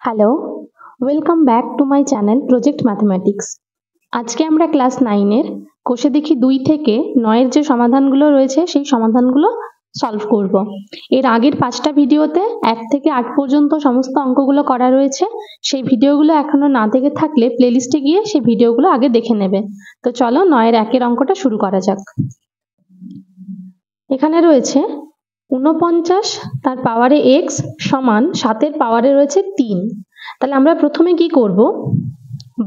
Hello, welcome back to my channel project mathematics. আজকে আমরা class 9-এর কোষে দেখি 2 থেকে 9-এর যে সমাধানগুলো রয়েছে সেই সমাধানগুলো সলভ করব। এর আগের 5টা ভিডিওতে 1 থেকে 8 পর্যন্ত সমস্ত অঙ্কগুলো করা রয়েছে। সেই ভিডিওগুলো এখনো না দেখে থাকলে প্লেলিস্টে গিয়ে সেই ভিডিওগুলো আগে দেখে নেবে। তো চলো 9-এর 1-এর অঙ্কটা শুরু করা যাক। এখানে রয়েছে 49 তার পাওয়ারে x সমান 7-এর পাওয়ারে রয়েছে 3। তাহলে আমরা প্রথমে কি করব,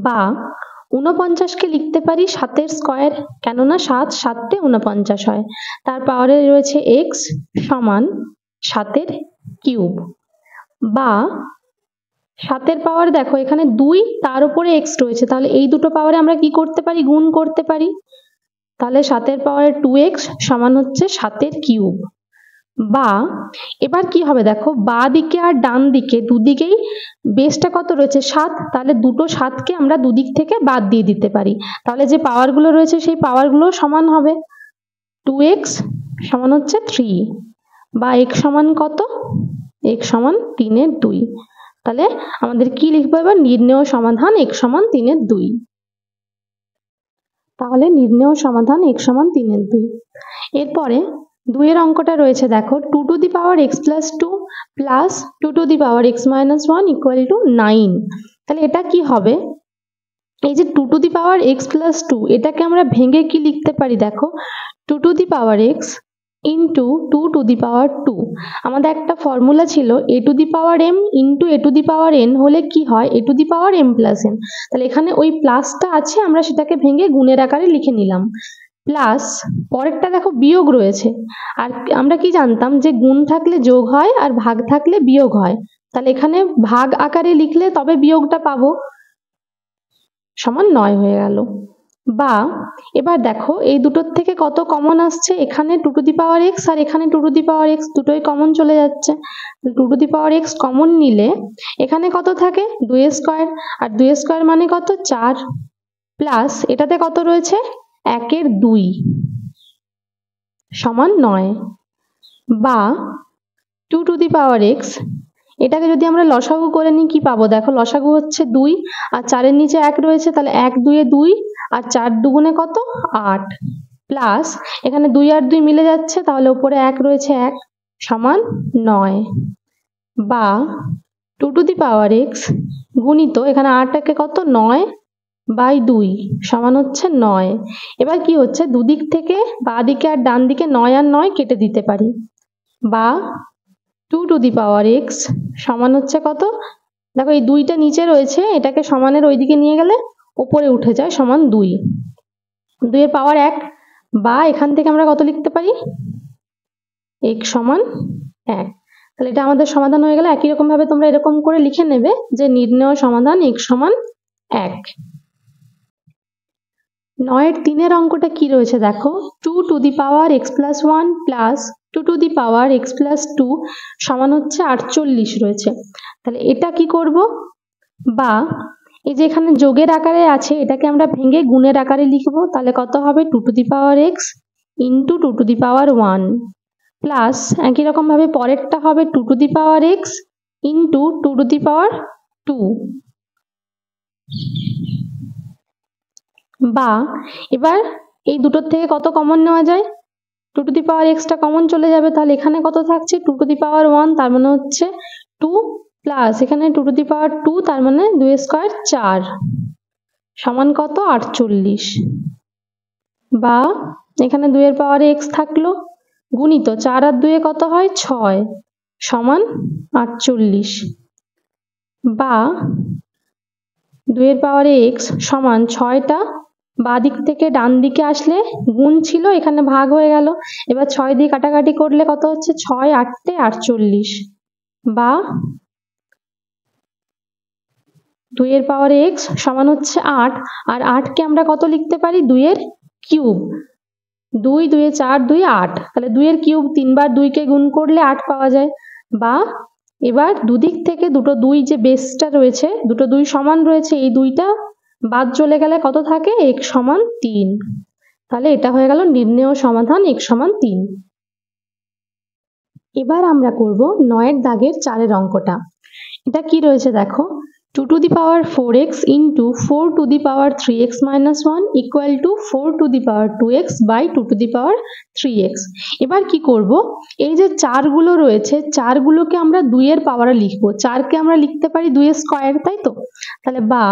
বা 49কে লিখতে পারি 7-এর স্কয়ার, কেননা 7 7 49 হয়। তার পাওয়ারে রয়েছে x সমান 7-এর কিউব, বা 7-এর পাওয়ার দেখো এখানে 2 তার উপরে x রয়েছে, তাহলে এই দুটো পাওয়ারে আমরা কি করতে পারি, গুণ করতে পারি। তাহলে 7-এর পাওয়ারে 2x সমান হচ্ছে 7-এর কিউব। বা এবার কি হবে দেখো, বাঁ দিকে আর ডান দিকে দুদিকেই বেসটা কত রয়েছে 7, তাহলে দুটো 7কে আমরা দুদিক থেকে বাদ দিয়ে দিতে পারি। তাহলে যে পাওয়ারগুলো রয়েছে সেই পাওয়ারগুলো সমান হবে। 2x সমান হচ্ছে 3, বা x সমান কত, x সমান 3-এর 2। তাহলে আমাদের কি লিখবো এবার, নির্ণেয় সমাধান x সমান 3-এর 2। তাহলে নির্ণেয় সমাধান x সমান 3-এর 2। এরপরে 2-এর অঙ্কটা রয়েছে দেখো, 2 to the power x plus 2 plus 2 to the power x minus 1 equal to 9। তাহলে এটা কি হবে, এই যে 2 to the power x plus 2 এটাকে আমরা ভেঙে কি লিখতে পারি দেখো, 2 to the power x into 2 to the power 2। আমাদের একটা ফর্মুলা ছিল a to the power m into a to the power n হলে কি হয়, a to the power m plus n। তাহলে এখানে ওই প্লাসটা আছে, আমরা সেটাকে ভেঙে গুণের আকারে লিখে নিলাম। প্লাস পরেরটা দেখো বিয়োগ রয়েছে, আর আমরা কি জানতাম যে গুণ থাকলে যোগ হয় আর ভাগ থাকলে বিয়োগ হয়। তাহলে এখানে ভাগ আকারে লিখলে তবে বিয়োগটা পাবো, সমান 9 হয়ে গেল। বা এবার দেখো এই দুটোর থেকে কত কমন আসছে, এখানে 2 টু দি পাওয়ার x আর এখানে 2 টু দি পাওয়ার x, দুটোই কমন চলে যাচ্ছে। 2 to the power x common নিলে এখানে কত থাকে 2 স্কয়ার, আর 2 স্কয়ার মানে কত 4, প্লাস এটাতে কত রয়েছে 1-এর 2 সমান 9। বা 2 টু দি পাওয়ার x, এটাকে যদি আমরা লসাগু করে নিই কি পাবো দেখো, লসাগু হচ্ছে 2 আর 4-এর নিচে 1 রয়েছে, তাহলে 1 2 এ 2 আর 4 দুগুণে কত 8, প্লাস এখানে 2 আর 2 মিলে যাচ্ছে, তাহলে উপরে 1 রয়েছে 1 সমান 9। বা 2 টু দি পাওয়ার x গুণিত এখানে 8-একে কত 9 বাই 2 সমান হচ্ছে 9। এবার কি হচ্ছে, দুদিক থেকে বাঁ দিকে আর ডান দিকে 9 আর 9 কেটে দিতে পারি। বা 2 টু দি পাওয়ার x সমান হচ্ছে কত, দেখো এই 2টা নিচে রয়েছে, এটাকে সমানের ওইদিকে নিয়ে গেলে উপরে উঠে যায়, সমান 2। 2-এর পাওয়ার 1, বা এখান থেকে আমরা কত লিখতে পারি, x সমান 1। তাহলে এটা আমাদের সমাধান হয়ে গেল। একই রকম ভাবে তোমরা এরকম করে লিখে নেবে যে নির্ণেয় সমাধান x সমান 1। 9-এর 3-এর অঙ্কটা কি রয়েছে দেখো, 2 to the power x plus 1 plus 2 to the power x plus 2 সমান হচ্ছে 48 রয়েছে। তাহলে এটা কি করব, বা এই যে এখানে যোগের আকারে আছে এটাকে আমরা ভেঙে গুণের আকারে লিখব। তাহলে কত হবে 2 to the power x into 2 to the power 1, plus একই রকম ভাবে পরেরটা হবে 2 to the power x into 2 to the power 2। বা এবার এই দুটোর থেকে কত কমন নেওয়া যায়, 2 টু দি পাওয়ার x টা কমন চলে যাবে, তাহলে এখানে কত থাকছে 2 টু দি পাওয়ার 1, তার মানে হচ্ছে 2, প্লাস এখানে 2 টু দি পাওয়ার 2, তার মানে 2 স্কয়ার 4 সমান কত 48। বা এখানে 2 এর পাওয়ারে x থাকলো, গুণিত 4 আর 2 এ কত হয় 6 সমান 48। বা 2 এর পাওয়ারে x সমান 6টা বাঁ দিক থেকে ডান দিকে আসলে গুণ ছিল, এখানে ভাগ হয়ে গেল। এবার 6 দিয়ে কাটাকাটি করলে কত হচ্ছে 6 8 48। বা 2 এর পাওয়ারে x সমান হচ্ছে 8, আর 8কে আমরা কত লিখতে পারি 2 এর কিউব। 2 2 এ 4 2 8, তাহলে 2 এর কিউব 3 বার 2 কে গুণ করলে 8 পাওয়া যায়। বা এবার দুদিক থেকে দুটো 2 যে বেসটা রয়েছে, দুটো 2 সমান রয়েছে, এই 2টা বাদ চলে গেলে কত থাকে x সমান 3। তাহলে এটা হয়ে গেল নির্ণেয় সমাধান x সমান 3। এবার আমরা করব 9-এর দাগের 4-এর অঙ্কটা। এটা কি রয়েছে দেখো, 2 to the power 4x into 4 to the power 3x minus 1 equal to 4 to the power 2x by 2 to the power 3x। এবার কি করব, এই যে চারগুলো রয়েছে চারগুলোকে আমরা 2 এর পাওয়ারে লিখবো। 4 কে আমরা লিখতে পারি 2 এর স্কয়ার, তাই তো? তাহলে বা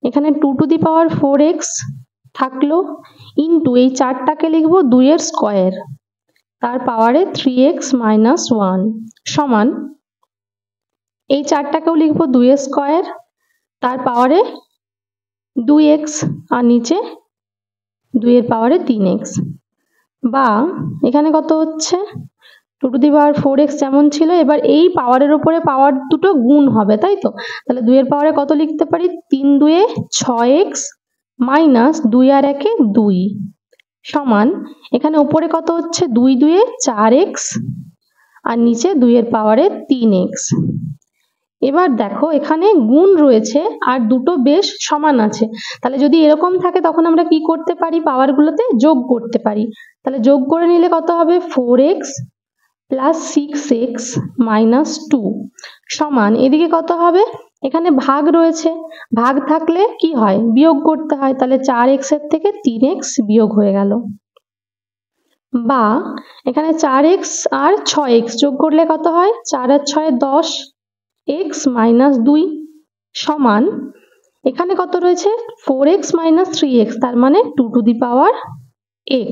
এখানে 2 to the power 4x থাকলো ইন্টু এই চারটাকে লিখবো 2 এর স্কয়ার তার পাওয়ারে 3x minus 1 সমান এই চারটাকেও লিখবো 2 এর স্কয়ার তার পাওয়ারে 2x আর নিচে 2 এর পাওয়ারে 3x। বা এখানে কত হচ্ছে 2 to the power 4x যেমন ছিল, এবার এই পাওয়ারের উপরে পাওয়ার দুটো গুণ হবে, তাই তো? তাহলে 2 এর পাওয়ারে কত লিখতে পারি, 3 2 এ 6x মাইনাস 2 আর 1 এ 2 সমান এখানে উপরে কত হচ্ছে 2 2 এ 4x আর নিচে 2 এর পাওয়ারে 3x। এবার দেখো এখানে গুণ রয়েছে আর দুটো বেশ সমান আছে, তাহলে যদি এরকম থাকে তখন আমরা কি করতে পারি, পাওয়ারগুলোতে যোগ করতে পারি। তাহলে যোগ করে নিলে কত হবে 4x প্লাস 6x মাইনাস 2 সমান এদিকে কত হবে, এখানে ভাগ রয়েছে, ভাগ থাকলে কি হয় বিয়োগ করতে হয়, তাহলে 4x এর থেকে 3x বিয়োগ হয়ে গেল। বা এখানে 4x আর 6x যোগ করলে কত হয়, 4 আর 6 10 x মাইনাস 2 সমান এখানে কত রয়েছে 4x মাইনাস 3x তার মানে 2 to the power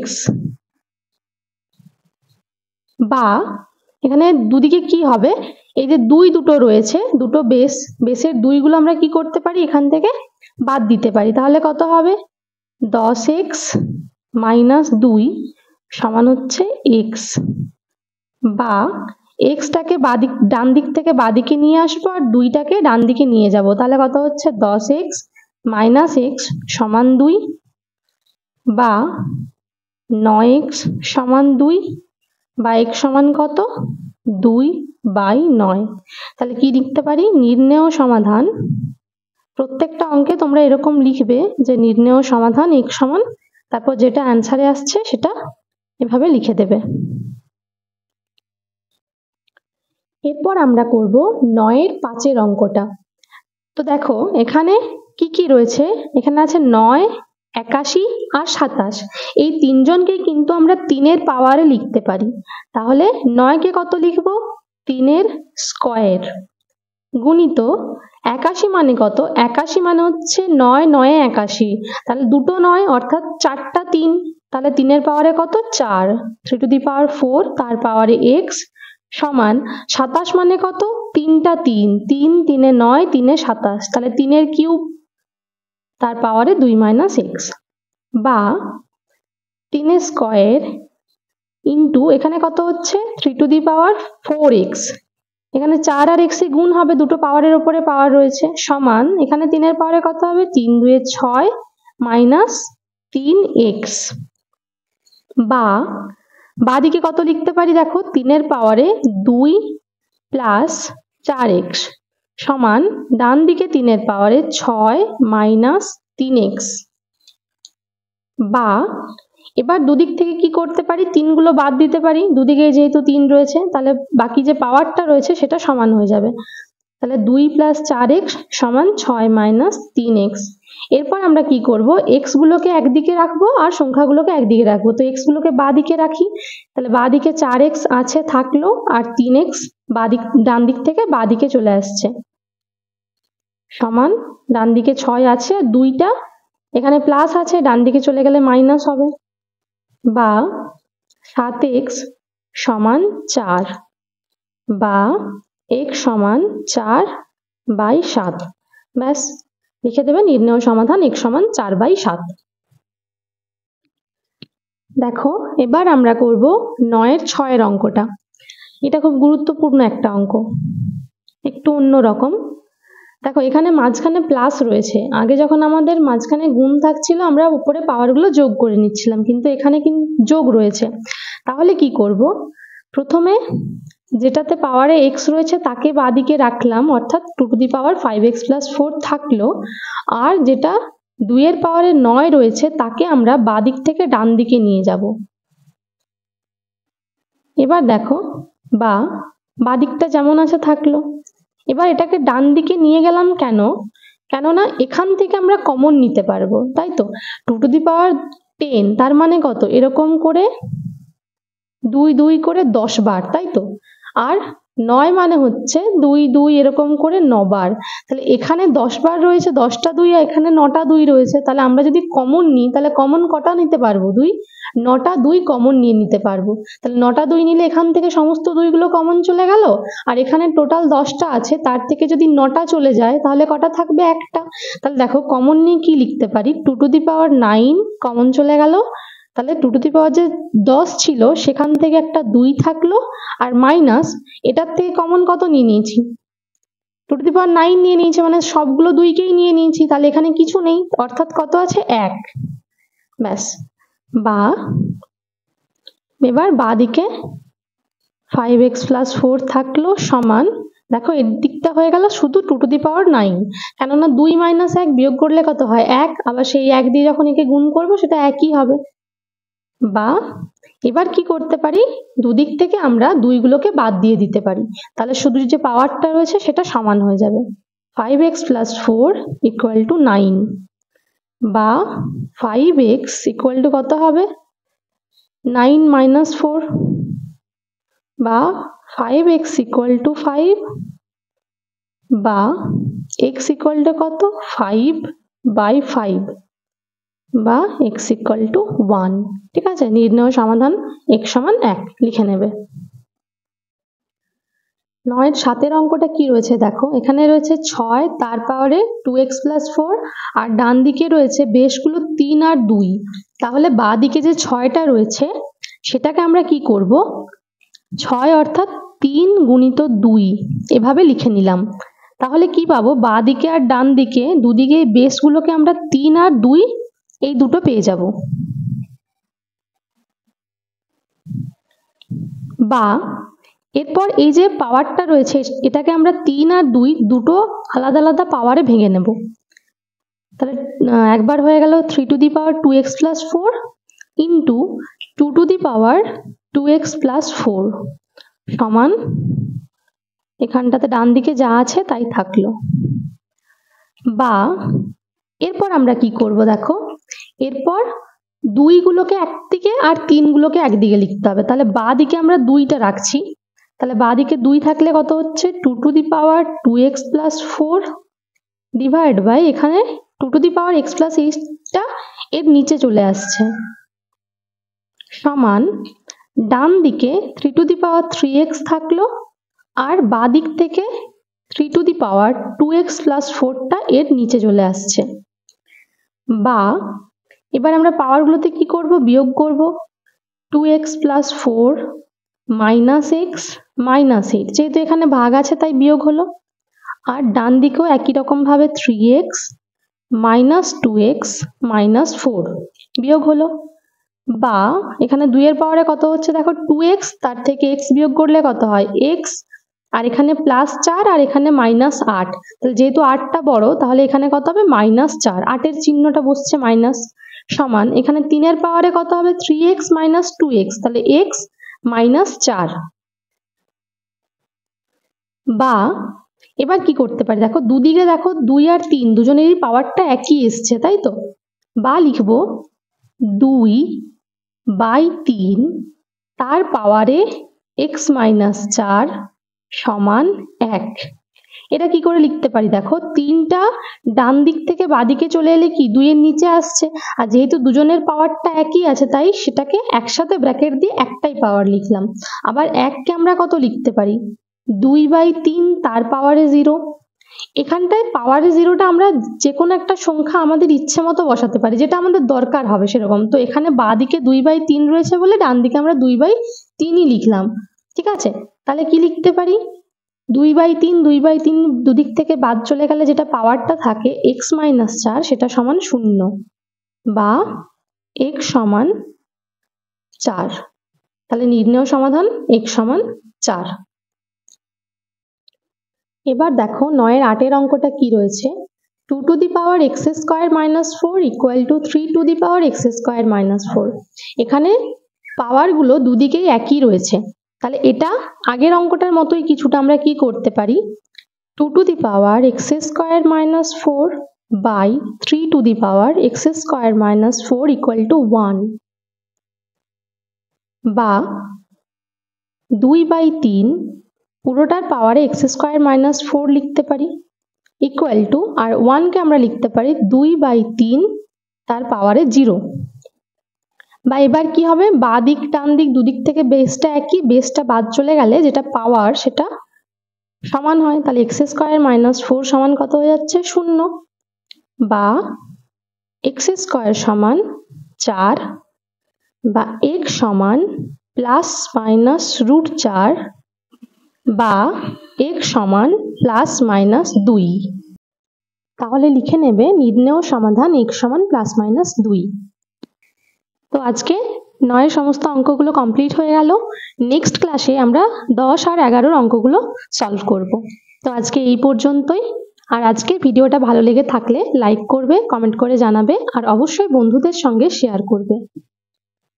x। বা এখানে দুদিকে কি হবে, এই যে 2 দুটো রয়েছে, দুটো বেসের 2 গুলো আমরা কি করতে পারি এখান থেকে বাদ দিতে পারি, তাহলে কত হবে 10x মাইনাস 2 সমান হচ্ছে x। বা x টাকে ডান দিক থেকে বাঁদিকে নিয়ে আসবো আর 2টাকে ডান দিকে নিয়ে যাব, তাহলে কত হচ্ছে 10x মাইনাস x সমান 2। বা 9x সমান 2 বা x সমান কত 2/9। তাহলে কি লিখতে পারি, নির্ণেয় সমাধান, প্রত্যেকটা অঙ্কে তোমরা এরকম লিখবে যে নির্ণেয় সমাধান x সমান, তারপর যেটা অ্যান্সারে আসছে সেটা এভাবে লিখে দেবে। এরপর আমরা করব 9 এর 5 এর অঙ্কটা। তো দেখো এখানে কি কি রয়েছে, এখানে আছে 9 81 আর 27, এই তিনজনকে কিন্তু আমরা 3 এর পাওয়ারে লিখতে পারি। তাহলে 9 কে কত লিখবো 3 এর স্কয়ার গুণিত 81 মানে কত, 81 মানে হচ্ছে 9 9 81, তাহলে দুটো 9 অর্থাৎ 4টা 3, তাহলে 3 এর পাওয়ারে কত 4 3 to the power 4 তার পাওয়ারে x সমান 27 মানে কত 3টা 3 3 3 এ 9 3 এ 27, তাহলে 3 এর কিউব তার পাওয়ারে 2 মাইনাস x। বা 3 এর স্কয়ার ইন্টু এখানে কত হচ্ছে 3 to the power 4x, এখানে 4 আর x এ গুণ হবে, দুটো পাওয়ারের উপরে পাওয়ার রয়েছে সমান এখানে 3 এর পাওয়ারে কত হবে 3 2 এ 6 মাইনাস 3x। বা বাদিকে কত লিখতে পারি দেখো 3 এর পাওয়ারে 2 প্লাস 4x সমান ডান দিকে 3 এর পাওয়ারে 6 মাইনাস 3x। বা এবার দুদিক থেকে কি করতে পারি, 3 গুলো বাদ দিতে পারি, দুদিকে যেহেতু 3 রয়েছে তাহলে বাকি যে পাওয়ারটা রয়েছে সেটা সমান হয়ে যাবে, তাহলে 2 প্লাস 4x সমান 6 মাইনাস 3x। এরপর আমরা কি করব, x গুলোকে একদিকে রাখবো আর সংখ্যাগুলোকে একদিকে রাখবো, তো x গুলোকে বাঁ দিকে রাখি, তাহলে বাঁ দিকে 4x আছে থাকলো আর 3x ডান দিক থেকে বাঁ দিকে চলে আসছে সমান ডান দিকে 6 আছে আর 2টা এখানে প্লাস আছে ডান দিকে চলে গেলে মাইনাস হবে। বা 7x সমান 4 বা x সমান 4/7, ব্যাস লিখে দেবে নির্ণেয় সমাধান x সমান 4/7। দেখো এবার আমরা করব 9 এর 6 এর অঙ্কটা, এটা খুব গুরুত্বপূর্ণ একটা অঙ্ক, একটু অন্যরকম। দেখো এখানে মাঝখানে প্লাস রয়েছে, আগে যখন আমাদের মাঝখানে গুণ থাকছিল আমরা উপরে পাওয়ারগুলো যোগ করে নিচ্ছিলাম, কিন্তু এখানে কিন্তু যোগ রয়েছে, তাহলে কি করব, প্রথমে যেটাতে পাওয়ারে x রয়েছে তাকে বাঁদিকে রাখলাম, অর্থাৎ 2 to the power 5x plus 4 থাকলো, আর যেটা 2 এর পাওয়ারে 9 রয়েছে তাকে আমরা বাঁদিক থেকে ডান দিকে নিয়ে যাব। এবার দেখো বা বাঁদিকটা যেমন আছে থাকলো, এবার এটাকে ডান দিকে নিয়ে গেলাম কেন? কেননা এখান থেকে আমরা কমন নিতে পারবো, তাই তো। 2 টু দি পাওয়ার 10 তার মানে কত? এরকম করে 2 2 করে 10 বার, তাই তো। আর 9 মানে হচ্ছে 2 2 এরকম করে 9 বার। তাহলে এখানে 10 বার রয়েছে, 10টা 2, আর এখানে 9টা 2 রয়েছে। তাহলে আমরা যদি কমন নিই তাহলে কমন কটা নিতে পারবো? 2। 9টা 2 কমন নিয়ে নিতে পারবো। তাহলে 9টা 2 নিলে এখান থেকে সমস্ত 2 গুলো কমন চলে গেল। আর এখানে টোটাল 10টা আছে, তার থেকে যদি 9টা চলে যায় তাহলে কটা থাকবে? একটা। তাহলে দেখো কমন নিয়ে কি লিখতে পারি? 2 টু দি পাওয়ার 9 কমন চলে গেল। তাহলে 2 টু দি পাওয়ার যে 10 ছিল সেখান থেকে একটা 2 থাকলো, আর মাইনাস এটার থেকে কমন কত নিয়ে নিয়েছি? 2 টু দি পাওয়ার 9 নিয়ে নিয়েছি, মানে সবগুলো 2 কেই নিয়ে নিয়েছি। তাহলে এখানে কিছু নেই, অর্থাৎ কত আছে? 1। ব্যাস। বা এবার বাঁদিকে 5x + 4 থাকলো সমান, দেখো এর দিকটা হয়ে গেল শুধু 2 টু দি পাওয়ার 9, কেননা 2 - 1 বিয়োগ করলে কত হয়? 1। আবার সেই 1 দিয়ে যখন একে গুণ করবো সেটা একই হবে। বা এবার কি করতে পারি? দুদিক থেকে আমরা 2 গুলোকে বাদ দিয়ে দিতে পারি, তাহলে শুধু যে পাওয়ারটা রয়েছে সেটা সমান হয়ে যাবে। 5x + 4 = 9, বা 5x = কত হবে? 9 - 4, বা 5x = 5, বা x = কত? 5/5, বা x = 1। ঠিক আছে, নির্ণয় সমাধান x = 1 লিখে নেবে। 9 7 অঙ্কটা কি রয়েছে দেখো, এখানে রয়েছে 6 তার পাওয়ারে 2x + 4, আর ডান দিকে রয়েছে বেশগুলো 3 আর 2। তাহলে বাঁ দিকে যে 6টা রয়েছে সেটাকে আমরা কি করব? 6 অর্থাৎ 3 × 2 এভাবে লিখে নিলাম। তাহলে কি পাবো? বাঁ দিকে আর ডান দিকে দুদিকে বেশগুলোকে আমরা 3 আর 2 এই দুটো পেয়ে যাব। বা এরপর এই যে পাওয়ারটা রয়েছে এটাকে আমরা 3 আর 2 দুটো আলাদা আলাদা পাওয়ারে ভেঙে নেব। তাহলে একবার হয়ে গেল 3 two the power 2x + 4 into 2 to the power 2x + 4 সমান, এখানটাতে ডান দিকে যা আছে তাই থাকলো। বা এরপর আমরা কি করব দেখো, এরপর 2 গুলোকে একদিকে আর 3 গুলোকে একদিকে লিখতে হবে। তাহলে বাঁ দিকে আমরা 2টা রাখছি, তাহলে বাঁ দিকে 2 থাকলে কত হচ্ছে? 2 to the power 2x + 4 divide by এখানে 2 টু দি পাওয়ার x + 8টা এর নিচে চলে আসছে, সমান ডান দিকে 3 টু দি পাওয়ার 3x থাকলো, আর বাঁ দিক থেকে 3 টু দি পাওয়ার 2x + 4টা এর নিচে চলে আসছে। বা এবার আমরা পাওয়ারগুলোতে কি করব? বিয়োগ করব। 2x + 4 - x - 8, যেহেতু এখানে ভাগ আছে তাই বিয়োগ হলো। আর ডান দিকেও একই রকম ভাবে 3x - 2x - 4 বিয়োগ হলো। বা এখানে 2 এর পাওয়ারে কত হচ্ছে দেখো? 2x, তার থেকে x বিয়োগ করলে কত হয়? x, আর এখানে +4 আর এখানে -8, তাহলে যেহেতু 8টা বড় তাহলে এখানে কত হবে? -4, 8 এর চিহ্নটা বসছে মাইনাস, সমান এখানে 3 এর পাওয়ারে কত হবে? 3x - 2x, তাহলে x -4। বা এবার কি করতে পারি দেখো, দুদিকে দেখো 2 আর 3 দুজনেরই পাওয়ারটা একই এসছে, তাই তো। বা লিখব 2/3 তার পাওয়ারে x - 4 সমান 1। এটা কি করে লিখতে পারি দেখো, 3টা ডান দিক থেকে বাঁদিকে চলে এলে কি 2 এর নিচে আসছে, আর যেহেতু দুজনের পাওয়ারটা একই আছে তাই সেটাকে একসাথে ব্র্যাকেট দিয়ে একটাই পাওয়ার লিখলাম। আবার 1কে আমরা কত লিখতে পারি? 2/3 তার পাওয়ারে 0। এখানটায় পাওয়ারে 0টা আমরা যে কোনো একটা সংখ্যা আমাদের ইচ্ছে মতো বসাতে পারি, যেটা আমাদের দরকার হবে সেরকম। তো এখানে বাঁ দিকে 2/3 রয়েছে বলে ডান দিকে আমরা 2/3ই লিখলাম। ঠিক আছে, তাহলে কি লিখতে পারি? 2/3 দুদিক থেকে বাদ চলে গেলে যেটা পাওয়ারটা থাকে x - 4 সেটা সমান 0, বা x সমান 4। তাহলে নির্ণয় সমাধান x সমান 4। এবার দেখো 9 এর 8 এর অঙ্কটা কি রয়েছে, 2 to the power x² - 4 = 3 two the power x² - 4। এখানে পাওয়ারগুলো দুদিকেই একই রয়েছে, তাহলে এটা আগের অঙ্কটার মতোই কিছুটা আমরা কি করতে পারি? 2 to the power x square minus 4 by 3 to the power x square minus 4 equal to 1 বা 2/3 পুরোটার পাওয়ারে x স্কয়ার মাইনাস 4 লিখতে পারি ইকুয়াল টু আর 1 কে আমরা লিখতে পারি 2/3 তার পাওয়ারে 0 বা এবার কি হবে বাঁ দিক ডান দিক দুদিক থেকে বেসটা একই বেসটা বাদ চলে গেলে যেটা পাওয়ার সেটা সমান হয় তাহলে x স্কয়ার মাইনাস 4 সমান কত হয়ে যাচ্ছে 0 বা x স্কয়ার সমান 4 বা x সমান প্লাস মাইনাস রুট 4 বা x সমান প্লাস মাইনাস 2 তাহলে লিখে নেবে নির্ণেয় সমাধান x সমান প্লাস মাইনাস 2 তো আজকে 9 সমস্ত অঙ্কগুলো কমপ্লিট হয়ে গেল নেক্সট ক্লাসে আমরা 10 আর 11 অঙ্কগুলো সলভ করব তো আজকে এই পর্যন্তই আর আজকে ভিডিওটা ভালো লেগে থাকলে লাইক করবে কমেন্ট করে জানাবে আর অবশ্যই বন্ধুদের সঙ্গে শেয়ার করবে